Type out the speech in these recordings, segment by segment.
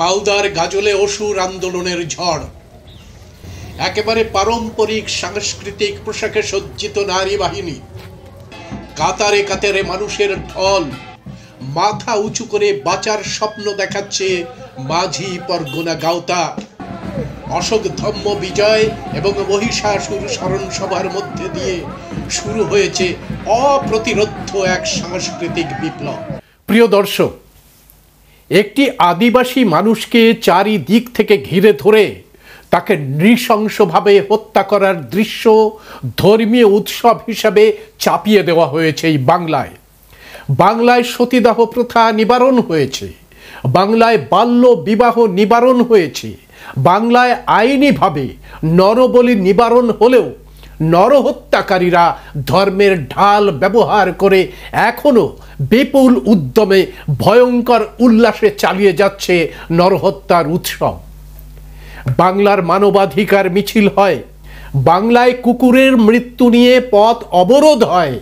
মালদার গাজলে অসুর আন্দোলনের ঝড়। একেবারে পারম্পরিক সাংস্কৃতিক পোশাকে সজ্জিত নারী বাহিনী, কাতারে কাতারে মানুষের ঢল, মাথা উঁচু করে বাঁচার স্বপ্ন দেখাচ্ছে মাঝি পরগনা গাওতা। অশোক ধম্ম বিজয় এবং মহিষাসুর স্মরণ সভার মধ্যে দিয়ে শুরু হয়েছে অপ্রতিরোধ্য এক সাংস্কৃতিক বিপ্লব। প্রিয় দর্শক, একটি আদিবাসী মানুষকে চারিদিক থেকে ঘিরে ধরে তাকে নৃশংসভাবে হত্যা করার দৃশ্য ধর্মীয় উৎসব হিসাবে চাপিয়ে দেওয়া হয়েছে এই বাংলায়। বাংলায় সতীদাহ প্রথা নিবারণ হয়েছে, বাংলায় বাল্য বিবাহ নিবারণ হয়েছে, বাংলায় আইনিভাবে নরবলি নিবারণ হলেও নরহত্যাকারীরা ধর্মের ঢাল ব্যবহার করে এখনো বিপুল উদ্যমে ভয়ঙ্কর উল্লাসে চালিয়ে যাচ্ছে নরহত্যার উৎসব। বাংলার মানবাধিকার মিছিল হয়, বাংলায় কুকুরের মৃত্যু নিয়ে পথ অবরোধ হয়,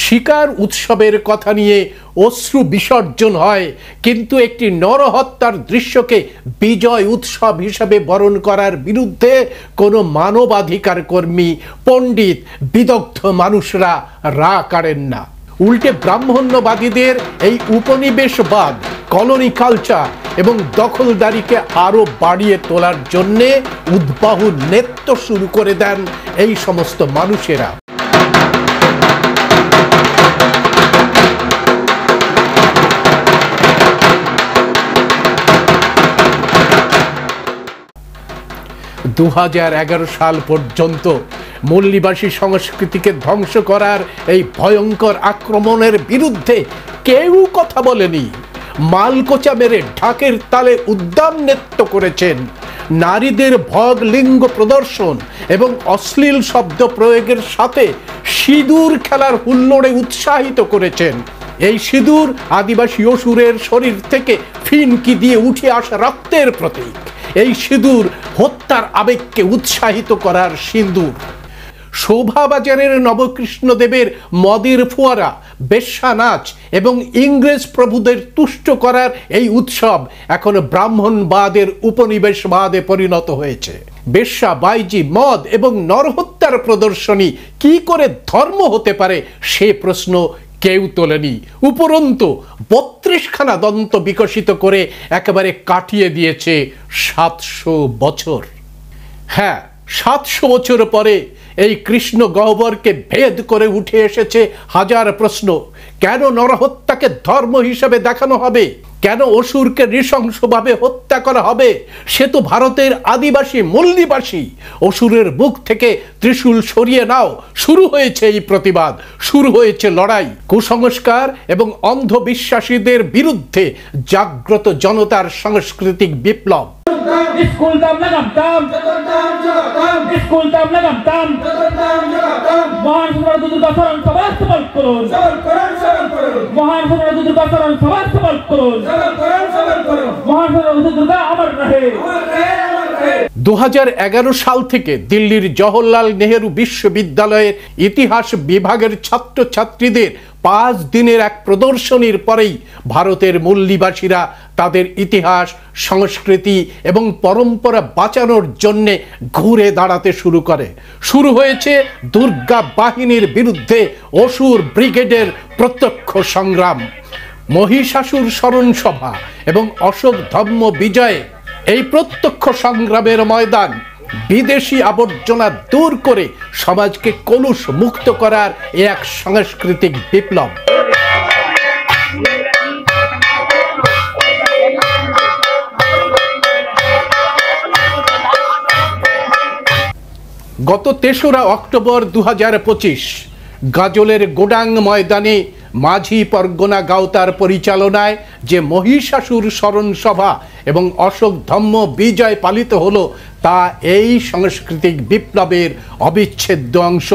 শিকার উৎসবের কথা নিয়ে অশ্রু বিসর্জন হয়, কিন্তু একটি নরহত্যার দৃশ্যকে বিজয় উৎসব হিসাবে বরণ করার বিরুদ্ধে কোনো মানবাধিকার কর্মী, পণ্ডিত, বিদগ্ধ মানুষরা রা কাড়েন না। উল্টে ব্রাহ্মণ্যবাদীদের এই উপনিবেশবাদ, কলোনি কালচার এবং দখলদারিকে আরো বাড়িয়ে তোলার জন্যে উদ্বাহু নৃত্য শুরু করে দেন এই সমস্ত মানুষেরা। (2011) সাল পর্যন্ত মূল্যবাসী সংস্কৃতিকে ধ্বংস করার এই ভয়ঙ্কর আক্রমণের বিরুদ্ধে কেউ কথা বলেনি। মালকোচা মেরে ঢাকের তালে উদ্দাম নৃত্য করেছেন, নারীদের ভগ লিঙ্গ প্রদর্শন এবং অশ্লীল শব্দ প্রয়োগের সাথে সিঁদুর খেলার হুল্লোড়ে উৎসাহিত করেছেন। এই সিঁদুর আদিবাসী অসুরের শরীর থেকে ফিনকি দিয়ে উঠে আসা রক্তের প্রতীক। এই সিঁদুর হত্যার আবেগকে উৎসাহিত করার সিঁদুর। শোভাবাজারের নবকৃষ্ণদেবের মদের ফোয়ারা, বেশ্যা নাচ এবং ইংরেজ প্রভুদের তুষ্ট করার এই উৎসব এখন ব্রাহ্মণবাদের উপনিবেশবাদে পরিণত হয়েছে। বেশ্যা, বাইজি, মদ এবং নরহত্যার প্রদর্শনী কি করে ধর্ম হতে পারে সে প্রশ্ন কেউ তোলেনি। উপরন্তু 32খানা দন্ত বিকশিত করে একেবারে কাটিয়ে দিয়েছে 700 বছর। হ্যাঁ, 700 বছর পরে এই কৃষ্ণ গহ্বরকে ভেদ করে উঠে এসেছে হাজার প্রশ্ন। কেন নরহত্যাকে ধর্ম হিসেবে দেখানো হবে? কেন অসুরকে নৃশংসভাবে হত্যা করা হবে? সে তো ভারতের আদিবাসী মূল নিবাসী। অসুরের বুক থেকে ত্রিশূল সরিয়ে নাও। শুরু হয়েছে এই প্রতিবাদ, শুরু হয়েছে লড়াই। কুসংস্কার এবং অন্ধবিশ্বাসীদের বিরুদ্ধে জাগ্রত জনতার সাংস্কৃতিক বিপ্লব। স্কুল দাম লাগাম দাম, স্কুল দাম লাগাম দাম, মহান সম্রাট দুর্গা শরণ সবার সবল করুন, মহান সম্রাট দুর্গা শরণ সবার সবল করুন, মহান সম্রাট দুর্গা অমর রহে। 2011 সাল থেকে দিল্লির জওহরলাল নেহেরু বিশ্ববিদ্যালয়ের ইতিহাস বিভাগের ছাত্রছাত্রীদের 5 দিনের এক প্রদর্শনীর পরেই ভারতের মূল নিবাসীরা তাদের ইতিহাস, সংস্কৃতি এবং পরম্পরা বাঁচানোর জন্যে ঘুরে দাঁড়াতে শুরু করে। শুরু হয়েছে দুর্গা বাহিনীর বিরুদ্ধে অসুর ব্রিগেডের প্রত্যক্ষ সংগ্রাম। মহিষাসুর স্মরণ সভা এবং অশোক ধম্ম বিজয়ে এই প্রত্যক্ষ সংগ্রামের ময়দান বিদেশি আবর্জনা দূর করে সমাজকে কলুষ মুক্ত করার এক সাংস্কৃতিক বিপ্লব। গত 3রা অক্টোবর 2025 গাজলের গোডাং ময়দানে মাঝি পরগনা গাওতার পরিচালনায় যে মহিষাসুর স্মরণ সভা এবং অশোক ধম্ম বিজয় পালিত হলো তা এই সাংস্কৃতিক বিপ্লবের অবিচ্ছেদ্য অংশ।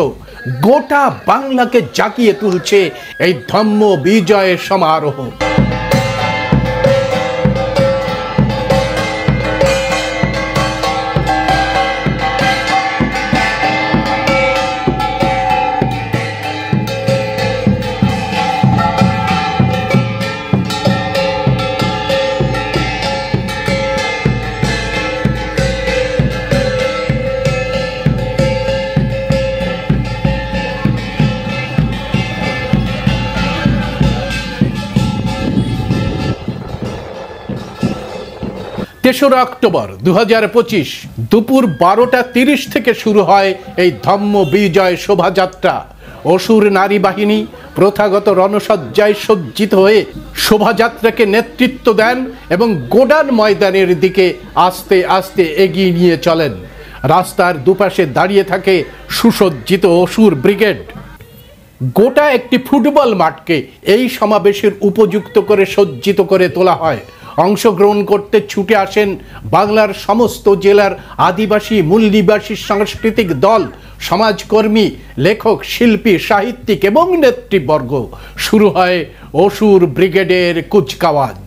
গোটা বাংলাকে জাগিয়ে তুলছে এই ধম্ম বিজয় সমারোহ। তেসরা অক্টোবর 2025 দুপুর 12:30 থেকে শুরু হয় এই ধম্ম বিজয় শোভাযাত্রা। অসুর নারী বাহিনী প্রথাগত রণসজ্জায় সজ্জিত হয়ে শোভাযাত্রাকে নেতৃত্ব দেন এবং গোডান ময়দানের দিকে আস্তে আস্তে এগিয়ে নিয়ে চলেন। রাস্তার দুপাশে দাঁড়িয়ে থাকে সুসজ্জিত অসুর ব্রিগেড। গোটা একটি ফুটবল মাঠকে এই সমাবেশের উপযুক্ত করে সজ্জিত করে তোলা হয়। অংশগ্রহণ করতে ছুটে আসেন বাংলার সমস্ত জেলার আদিবাসী মূল নিবাসী সাংস্কৃতিক দল, সমাজকর্মী, লেখক, শিল্পী, সাহিত্যিক এবং নেতৃবর্গ। শুরু হয় অসুর ব্রিগেডের কুচকাওয়াজ।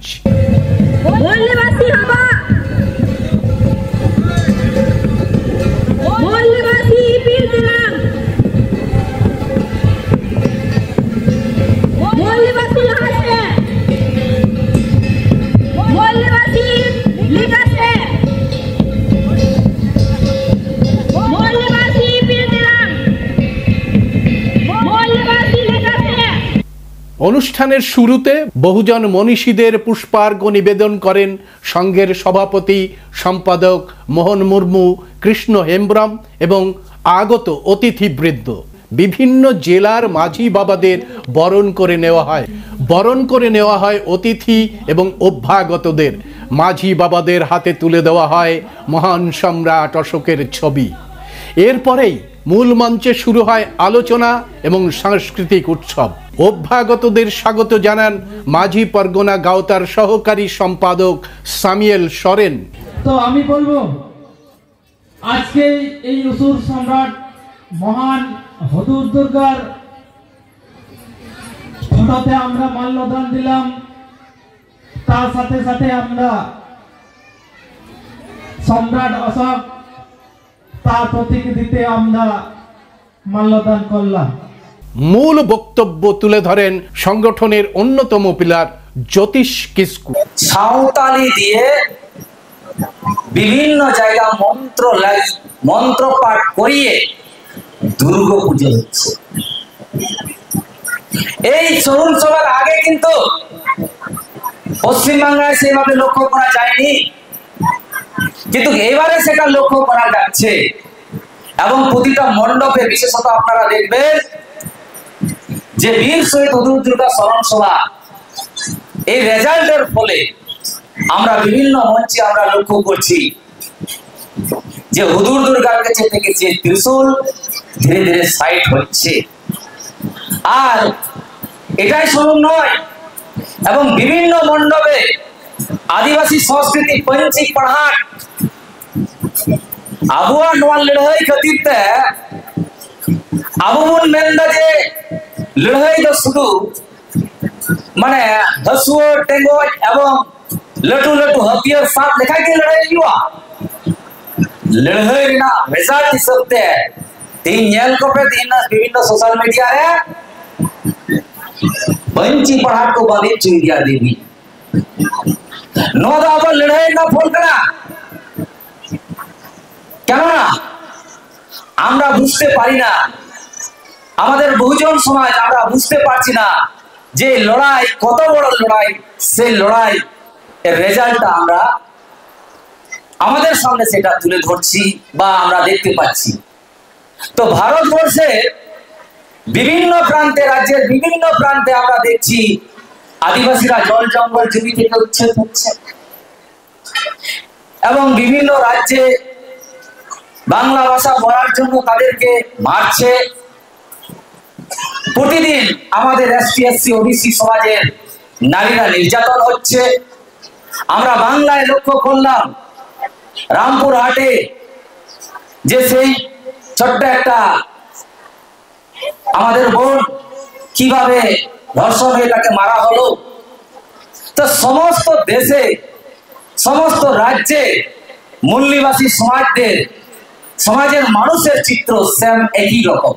অনুষ্ঠানের শুরুতে বহুজন মনীষীদের পুষ্পার্ঘ্য নিবেদন করেন সংঘের সভাপতি সম্পাদক মোহন মুর্মু, কৃষ্ণ হেমব্রম এবং আগত অতিথিবৃন্দ। বিভিন্ন জেলার মাঝি বাবাদের বরণ করে নেওয়া হয় অতিথি এবং অভ্যাগতদের। মাঝি বাবাদের হাতে তুলে দেওয়া হয় মহান সম্রাট অশোকের ছবি। এরপরেই মূল মঞ্চে শুরু হয় আলোচনা এবং সাংস্কৃতিক উৎসব। অভ্যাগতদের স্বাগত জানান মাঝি পরগনা গাওতার সহকারী সম্পাদক সামিয়েল সরেন। তো আমি বলবো আজকে এই অসুর সম্রাট মহান হুজুর দুর্গার ফটোতে আমরা মাল্যদান দিলাম, তার সাথে সাথে আমরা সম্রাট অশোক তার প্রতীক দিতে আমরা মাল্যদান করলাম। মূল বক্তব্য তুলে ধরেন সংগঠনের অন্যতম পিলার জ্যোতিষ কিস্কু। সাঁওতালি দিয়ে বিভিন্ন জায়গা মন্ত্র পাঠ করিয়ে দুর্গা পুজো হচ্ছে। এই তরুণ সভার আগে কিন্তু পশ্চিমবাংলায় সেভাবে লক্ষ্য করা যায়নি, কিন্তু এবারে সেটা লক্ষ্য করা যাচ্ছে এবং প্রতিটা মণ্ডপে বিশেষত আপনারা দেখবেন যে বীর শহীদ হুজুর দুর্গা স্মরণ সভা এই রেজাল্টের ফলে আমরা বিভিন্ন মঞ্চে আমরা লক্ষ্য করছি যে হুজুর দুর্গার কাছে থেকে যে ত্রিশূল ধীরে ধীরে সাইড হচ্ছে। আর এটাই শুরু নয়, এবং বিভিন্ন মণ্ডপে आदिवासी संस्कृति पंची पढ़ाट आबुआ नवा लड़ाई खातिर ते आबुन मेंदा जे लड़ाई दो शुरू माने हसुओ टेंगो एवं लटू लटू हथियार साथ दिखाई के लड़ाई हुआ लड़ाई ना रिजल्ट सकते तीन नेल को पे तीन विभिन्न सोशल मीडिया रे पंची पढ़ाट को बाधित चुनिया देवी नोदा पर लड़ाई ना फोल करा কেননা আমরা বুঝতে পারি না, আমাদের বহুজন সমাজ আমরা বুঝতে পারছি না যে লড়াই কত বড় লড়াই, সেই লড়াই এর রেজাল্টটা আমরা আমাদের সামনে সেটা তুলে ধরছি বা আমরা দেখতে পাচ্ছি। তো ভারতবর্ষে বিভিন্ন প্রান্তে, রাজ্যের বিভিন্ন প্রান্তে আমরা দেখছি আদিবাসীরা জল জঙ্গল জমি থেকে উচ্ছেদ হচ্ছে এবং বিভিন্ন রাজ্যে বাংলা ভাষা বলার জন্য তাদেরকে মারছে। প্রতিদিন আমাদের এসটি এসসি ওবিসি সমাজের নারীরা নির্যাতন হচ্ছে। আমরা বাংলায় লক্ষ্য করলাম রামপুর হাটে যে সেই ছোট্ট একটা আমাদের বোন কিভাবে ধর্ষণ হয়ে তাকে মারা হলো। তো সমস্ত দেশে সমস্ত রাজ্যে মূলনিবাসী সমাজের মানুষের চিত্র সেম একই রকম।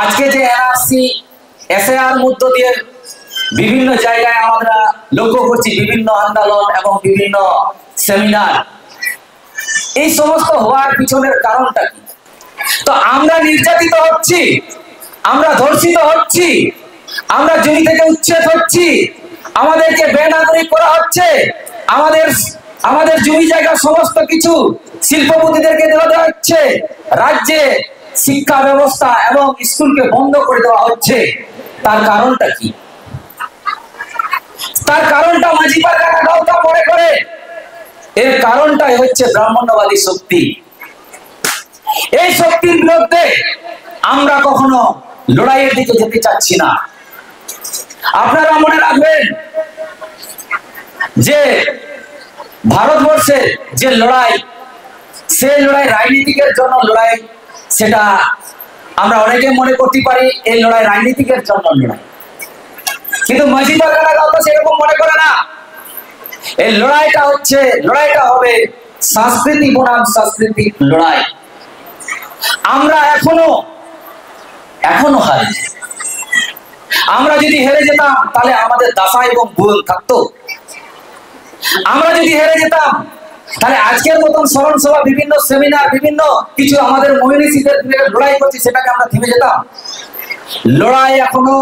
আজকে যে এনআরসি এসআইআর মধ্য দিয়ে বিভিন্ন জায়গায় আমরা লক্ষ্য করছি বিভিন্ন আন্দোলন এবং বিভিন্ন সেমিনার, এই সমস্ত হওয়ার পিছনের কারণটা কি? তো আমরা নির্যাতিত হচ্ছি, আমরা ধর্ষিত হচ্ছি, আমরা জমি থেকে উচ্ছেদ হচ্ছি, আমাদেরকে বেনাগরিক করা হচ্ছে, আমাদের আমাদের জমি জায়গা সমস্ত কিছু শিল্পপতিদেরকে দেওয়া হচ্ছে, রাজ্যে শিক্ষা ব্যবস্থা এবং স্কুলকে বন্ধ করে দেওয়া হচ্ছে। তার কারণটা কি? তার কারণটা মাঝি পারগানা গাওতা মনে করে এর কারণটাই হচ্ছে ব্রাহ্মণ্যবাদী শক্তি। এই শক্তির বিরুদ্ধে আমরা কখনো লড়াইয়ের দিকে যেতে চাচ্ছি না। আপনারা মনে রাখবেন যে ভারতবর্ষের যে লড়াই, সেই লড়াই রাজনীতিকের জন্য লড়াই, সেটা আমরা অনেকে মনে করতে পারি এই লড়াই রাজনীতিকের জন্য লড়াই, কিন্তু মাঝি পারগানা গাওতা সেরকম মনে করে না। এই লড়াইটা হবে সাংস্কৃতিক বনাম সাংস্কৃতিক লড়াই। আমরা এখনো হারি। আমরা যদি হেরে যেতাম তাহলে আমাদের দাসা এবং ভুল থাকতো। আমরা যদি হেরে যেতাম তাহলে আজকের মতন স্মরণ সভা, বিভিন্ন সেমিনার, বিভিন্ন কিছু আমাদের মহিনীদের লড়াই করছি, সেটাকে আমরা থেমে যেতাম। লড়াই এখনো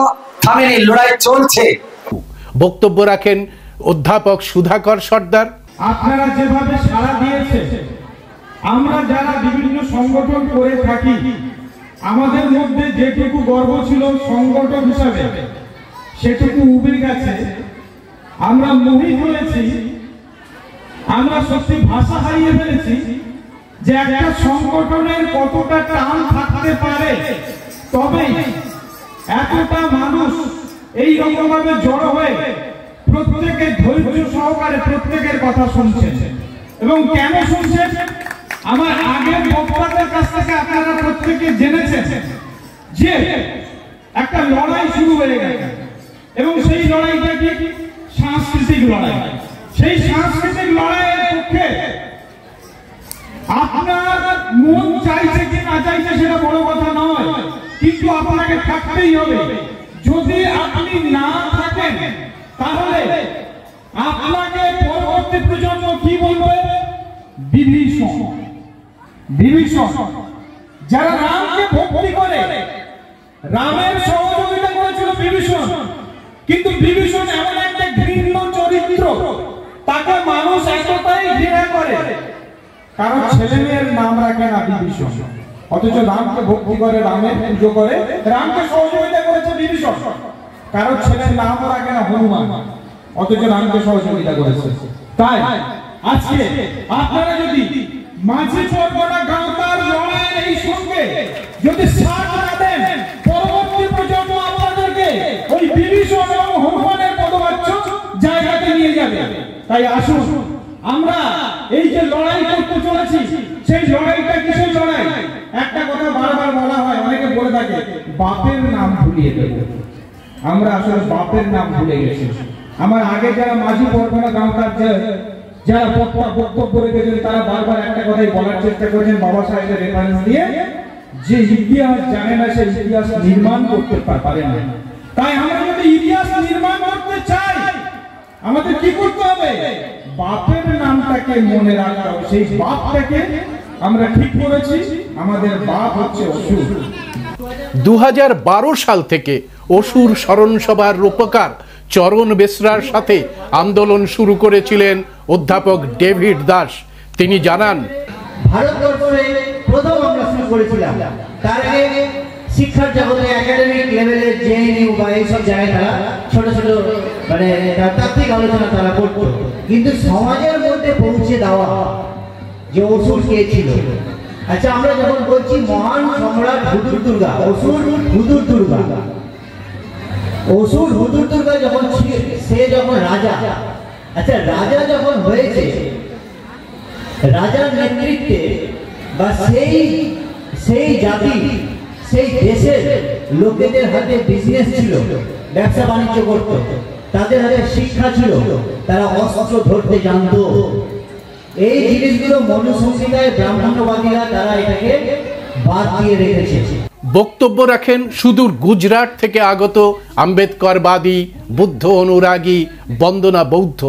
থামেনি, লড়াই চলছে। বক্তব্য রাখেন অধ্যাপক সুধাকর সর্দার। আপনারা যেভাবে সাড়া দিয়েছে, আমরা যারা বিভিন্ন সংগঠন করে থাকি, আমাদের মধ্যে যেটুকু গর্ব ছিল সংগঠন হিসাবে সেটুকু উবে গেছে। আমরা মোহিত হয়েছি, আমরা সত্যি ভাষা হারিয়ে ফেলেছি যে একটা সংগঠনের কতটা টান থাকতে পারে, তবে এতটা মানুষ এই রকম ভাবে জড়ো হয়ে প্রত্যেকের ধৈর্য সহকারে প্রত্যেকের কথা শুনছেন। এবং কেন শুনছেন? আমার আগের বক্তাদের কাছ থেকে আপনারা প্রত্যেকে জেনেছেন যে একটা লড়াই শুরু হয়ে গেছে, এবং সেই লড়াইটা কি? সাংস্কৃতিক লড়াই। সেই সাংস্কৃতিক লড়াইয়ের পক্ষে আপনার মন চাইছে কি না চাইছে সেটা বড় কথা নয়, কিন্তু আপনাকে থাকতেই হবে। যদি আপনি না থাকেন তাহলে আপনাকে পরবর্তী প্রজন্ম কি বলবে? বিভীষণ। যারা রামকে ভক্তি করে, রামের সহযোগিতা করেছিল বিভীষণ, কিন্তু বিভীষণ এমন একটা ঘৃণ্য চরিত্র, তাকে মানুষ এতটাই ঘৃণা করে কারণ ছেলে মেয়ের নাম রাখে না বিভীষণ, অথচ রামকে ভক্তি করে, রামের পুজো করে, রামকে সহযোগিতা করেছে বিভীষণ। কারণ ছেলের নাম রাখে না হনুমান, অথচ রামকে সহযোগিতা করেছে। তাই আজকে আপনারা যদি মাঝি পারগানা গাওতার লড়াইয়ের এই সঙ্গে যদি সাথ না দেন, পরবর্তী প্রজন্ম আপনাদেরকে ওই বিভীষণ এবং হনুমানের পদবাচ্য জায়গাতে নিয়ে যাবে। তাই আসুন আমরা এই যে লড়াই করতে চলেছি, সেই লড়াইটা কিসের লড়াই? একটা কথা বারবার বলা হয়, অনেকে বলে থাকে বাপের নাম ভুলিয়ে দেব। আমরা আসলে বাপের নাম ভুলে গেছি। আমার আগে যারা মাঝি পারগানা গাওতার যারা বক্তব্য রেখেছেন, তারা বারবার একটা কথাই বলার চেষ্টা করেছেন বাবা সাহেবের রেফারেন্স দিয়ে, যে ইতিহাস জানে না সে ইতিহাস নির্মাণ করতে পারে না। তাই আমরা যদি ইতিহাস নির্মাণ করতে চাই, আমাদের কি করতে হবে? বাপের নামটাকে মনে রাখতে হবে। সেই বাপটাকে আমরা ঠিক করেছি, আমাদের বাপ হচ্ছে অসুর। 2012 সাল থেকে অসুর স্মরণ সভার রূপকার চরণ বেসরার সাথে আন্দোলন শুরু করেছিলেন অধ্যাপক ডেভিড দাস। তিনি জানান, ভারতবর্ষে প্রথম আমরা শুরু করেছিলাম, তার আগে শিক্ষার জগতে একাডেমিক লেভেলে জেএনইউ বা এইসব জায়গায় তারা ছোট ছোট মানে তাত্ত্বিক আলোচনা তারা করতো, কিন্তু সমাজের মধ্যে পৌঁছে দেওয়া যে অসুর কে ছিল। আচ্ছা, আমরা যখন বলছি মহান সম্রাট হুদুর দুর্গা, অসুর হুদুর দুর্গা, অসুর হুদুর দুর্গা যখন সে যখন রাজা, আচ্ছা রাজা যখন হয়েছে, রাজার নেতৃত্বে বা সেই জাতি, সেই দেশের লোকেদের হাতে বিজনেস ছিল, ব্যবসা বাণিজ্য করত, তাদের হাতে শিক্ষা ছিল, তারা অস্ত্র ধরতে জানত। এই জিনিসগুলো মনুসংহিতায় ব্রাহ্মণ্যবাদীরা তারা এটাকে বাদ দিয়ে রেখেছে। বক্তব্য রাখেন সুদূর গুজরাট থেকে আগত আম্বেদকরবাদী বুদ্ধ অনুরাগী বন্দনা বৌদ্ধ।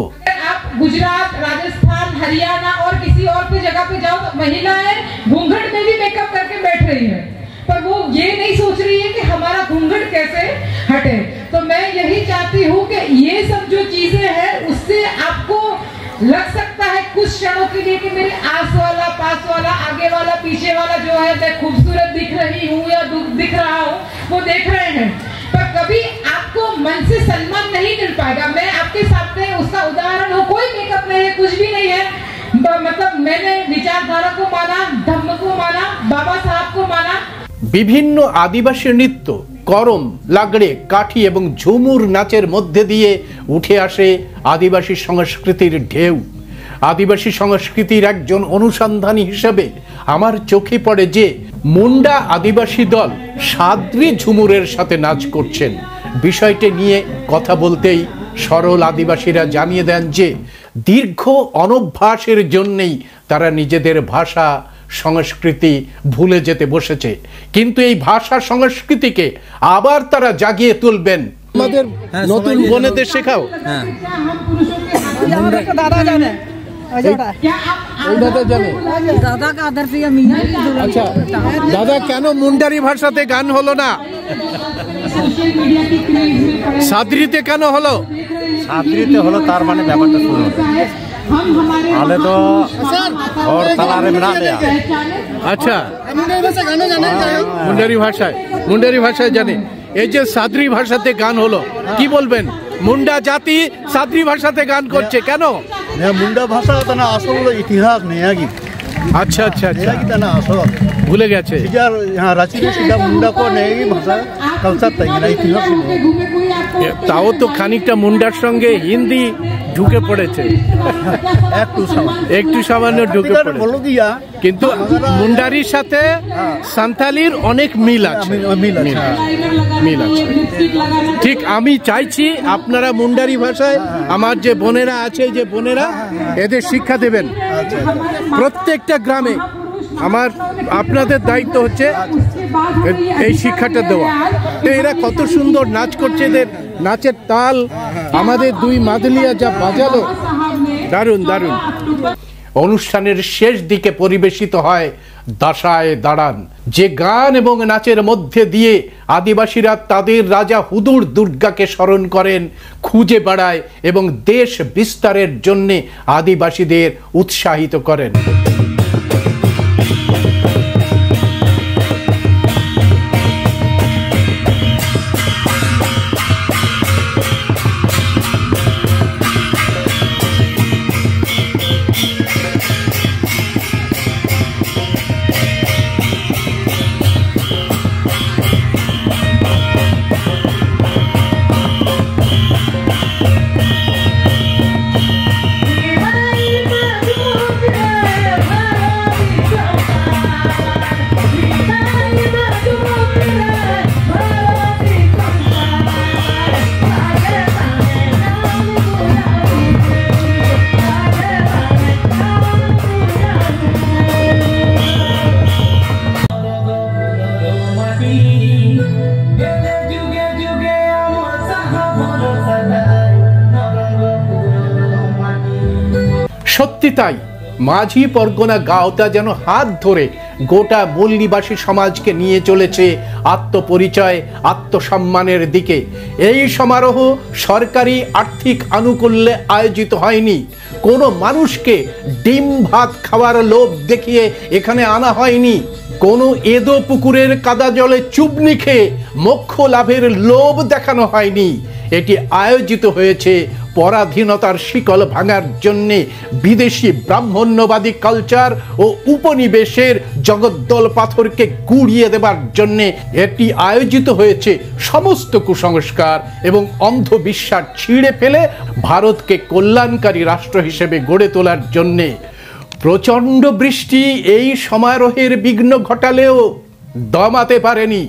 गुजरात, राजस्थान, हरियाणा और किसी और भी जगह पे जाओ तो महिलाएं घूंघट में भी मेकअप करके बैठ रही हैं, पर वो ये नहीं सोच रही है कि हमारा घूंघट कैसे हटे। तो मैं यही चाहती हूँ कि ये सब जो चीजें हैं उससे आपको लग सकता है कुछ क्षणों के लिए कि मेरे आस वाला, पास वाला, आगे वाला, पीछे वाला जो है मैं खूबसूरत दिख रही हूँ या दिख रहा हूँ, वो देख रहे हैं, पर कभी आपको मन से सम्मान नहीं मिल पाएगा। मैं आपके सामने उसका उदाहरण हूँ, कोई मेकअप नहीं है, कुछ भी नहीं है, मतलब मैंने विचारधारा को माना, धम्म को माना, बाबा साहब को माना। বিভিন্ন আদিবাসী নৃত্য করম, লাগড়ে, কাঠি এবং ঝুমুর নাচের মধ্যে দিয়ে উঠে আসে আদিবাসী সংস্কৃতির ঢেউ। আদিবাসী সংস্কৃতির একজন অনুসন্ধানী হিসেবে আমার চোখে পড়ে যে মুন্ডা আদিবাসী দল সাদ্রি ঝুমুরের সাথে নাচ করছেন। বিষয়টি নিয়ে কথা বলতেই সরল আদিবাসীরা জানিয়ে দেন যে দীর্ঘ অনভ্যাসের জন্যই তারা নিজেদের ভাষা সংস্কৃতি ভুলে যেতে বসেছে, কিন্তু এই ভাষা সংস্কৃতিকে আবার তারা জাগিয়ে তুলবেন। আমাদের নতুন বোনেদের শেখাও। दादा जाने দাদা জানে। दादा का आदर से मीना আচ্ছা দাদা, কেন মুন্ডারি ভাষাতে গান হলো না? সাদ্রিতে কেন হলো? সাদ্রিতে হলো তার মানে ব্যাপারটা শুনুন, আলে তো ওর তালারে মিনা দেয়া। আচ্ছা মুন্ডারি ভাষায় জানে। এই যে সাদ্রি ভাষাতে গান হলো, কি বলবেন? মুন্ডা জাতি সাদ্রি ভাষাতে গান করছে কেন? মুন্ডা ভাষা তো না আসল ইতিহাস নেই আগে। আচ্ছা আচ্ছা আচ্ছা, না আসল ভুলে গেছে। यहाँ रांची में सीधा मुंडा को नहीं भाषा कल्चर तक ना इतिहास তাও তো খানিকটা মুন্ডার সঙ্গে হিন্দি ঢুকে পড়েছে, একটু সামান্য ঢুকে পড়েছে, কিন্তু মুন্ডারির সাথে সান্তালির অনেক মিল আছে। ঠিক আমি চাইছি আপনারা মুন্ডারি ভাষায় আমার যে বোনেরা আছে, যে বোনেরা এদের শিক্ষা দেবেন প্রত্যেকটা গ্রামে। আপনাদের দায়িত্ব হচ্ছে এই শিক্ষাটা দেওয়া। এরা কত সুন্দর নাচ করছে, এদের নাচের তাল আমাদের দুই মাদলিয়া যা বাজালো, দারুণ দারুণ। অনুষ্ঠানের শেষ দিকে পরিবেশিত হয় দাসায় দাঁড়ান, যে গান এবং নাচের মধ্যে দিয়ে আদিবাসীরা তাদের রাজা হুদুর দুর্গাকে স্মরণ করেন, খুঁজে বেড়ায় এবং দেশ বিস্তারের জন্যে আদিবাসীদের উৎসাহিত করেন। সত্যি তাই, মাঝি পরগনা গাঁওটা যেন হাত ধরে গোটা মল্লিবাসী সমাজকে নিয়ে চলেছে আত্মপরিচয়, আত্মসম্মানের দিকে। এই সমারোহ সরকারি আর্থিক আনুকূল্যে আয়োজিত হয়নি, কোনো মানুষকে ডিম ভাত খাওয়ার লোভ দেখিয়ে এখানে আনা হয়নি, কোনো এদো পুকুরের কাদা জলে চুবনি খেয়ে মোক্ষ লাভের লোভ দেখানো হয়নি। এটি আয়োজিত হয়েছে পরাধীনতার শিকল ভাঙার জন্যে, বিদেশি ব্রাহ্মণ্যবাদী কালচার ও উপনিবেশের জগদ্দল পাথরকে গুড়িয়ে দেবার জন্যে। এটি আয়োজিত হয়েছে সমস্ত কুসংস্কার এবং অন্ধবিশ্বাস ছিঁড়ে ফেলে ভারতকে কল্যাণকারী রাষ্ট্র হিসেবে গড়ে তোলার জন্যে। প্রচণ্ড বৃষ্টি এই সমারোহের বিঘ্ন ঘটালেও দমাতে পারেনি।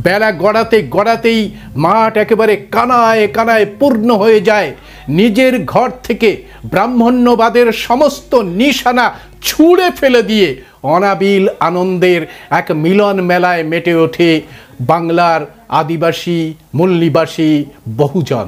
বেলা গড়াতে গড়াতেই মাঠ একেবারে কানায় কানায় পূর্ণ হয়ে যায়। নিজের ঘর থেকে ব্রাহ্মণ্যবাদের সমস্ত নিশানা ছুঁড়ে ফেলে দিয়ে অনাবিল আনন্দের এক মিলন মেলায় মেতে ওঠে বাংলার আদিবাসী, মল্লিবাসী বহুজন।